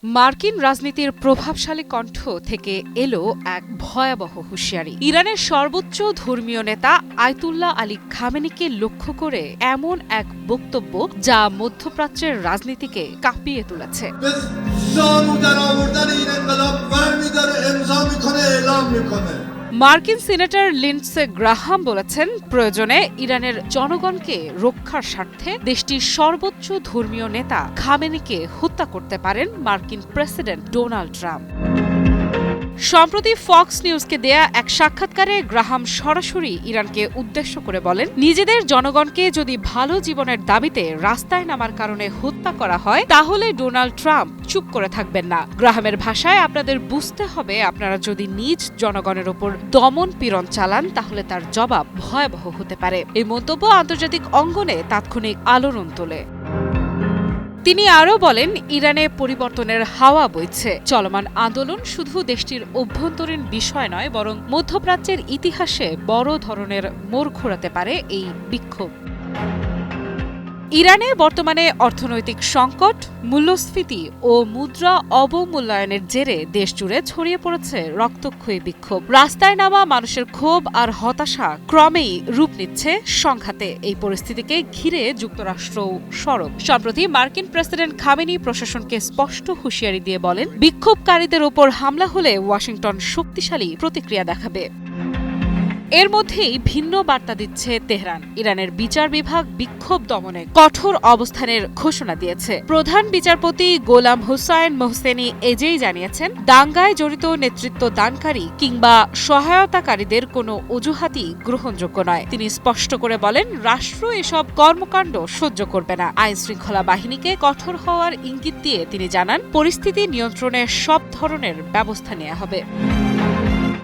মার্কিন রাজনীতির প্রভাবশালী কণ্ঠ থেকে এলো এক ভয়াবহ হুঁশিয়ারি। ইরানের সর্বোচ্চ ধর্মীয় নেতা আয়াতুল্লাহ আলী খামেনিকে লক্ষ্য করে এমন এক বক্তব্য যা মধ্যপ্রাচ্যের রাজনীতিকে কাঁপিয়ে তুলেছে। মার্কিন সিনেটর লিন্ডসে গ্রাহাম বলেছেন, প্রয়োজনে ইরানের জনগণকে রক্ষার স্বার্থে দেশটির সর্বোচ্চ ধর্মীয় নেতা খামেনিকে হত্যা করতে পারেন মার্কিন প্রেসিডেন্ট ডোনাল্ড ট্রাম্প। সম্প্রতি ফক্স নিউজকে দেয়া এক সাক্ষাৎকারে গ্রাহাম সরাসরি ইরানকে উদ্দেশ্য করে বলেন, নিজেদের জনগণকে যদি ভালো জীবনের দাবিতে রাস্তায় নামার কারণে হত্যা করা হয় তাহলে ডোনাল্ড ট্রাম্প চুপ করে থাকবেন না। গ্রাহামের ভাষায়, আপনাদের বুঝতে হবে, আপনারা যদি নিজ জনগণের ওপর দমন পীড়ন চালান তাহলে তার জবাব ভয়াবহ হতে পারে। এই মন্তব্য আন্তর্জাতিক অঙ্গনে তাৎক্ষণিক আলোড়ন তোলে। তিনি আরও বলেন, ইরানে পরিবর্তনের হাওয়া বইছে। চলমান আন্দোলন শুধু দেশটির অভ্যন্তরীণ বিষয় নয়, বরং মধ্যপ্রাচ্যের ইতিহাসে বড় ধরনের মোড় ঘোরাতে পারে এই বিক্ষোভ। ইরানে বর্তমানে অর্থনৈতিক সংকট, মূল্যস্ফীতি ও মুদ্রা অবমূল্যায়নের জেরে দেশজুড়ে ছড়িয়ে পড়েছে রক্তক্ষয়ী বিক্ষোভ। রাস্তায় নামা মানুষের ক্ষোভ আর হতাশা ক্রমেই রূপ নিচ্ছে সংঘাতে। এই পরিস্থিতিকে ঘিরে যুক্তরাষ্ট্রও সরব। সম্প্রতি মার্কিন প্রেসিডেন্ট খামেনি প্রশাসনকে স্পষ্ট হুঁশিয়ারি দিয়ে বলেন, বিক্ষোভকারীদের ওপর হামলা হলে ওয়াশিংটন শক্তিশালী প্রতিক্রিয়া দেখাবে। এর মধ্যেই ভিন্ন বার্তা দিচ্ছে তেহরান। ইরানের বিচার বিভাগ বিক্ষোভ দমনে কঠোর অবস্থানের ঘোষণা দিয়েছে। প্রধান বিচারপতি গোলাম হোসাইন মোহসেনি এজেই জানিয়েছেন, দাঙ্গায় জড়িত নেতৃত্ব দানকারী কিংবা সহায়তাকারীদের কোনো অজুহাতই গ্রহণযোগ্য নয়। তিনি স্পষ্ট করে বলেন, রাষ্ট্র এসব কর্মকাণ্ড সহ্য করবে না। আইনশৃঙ্খলা বাহিনীকে কঠোর হওয়ার ইঙ্গিত দিয়ে তিনি জানান, পরিস্থিতি নিয়ন্ত্রণে সব ধরনের ব্যবস্থা নেওয়া হবে।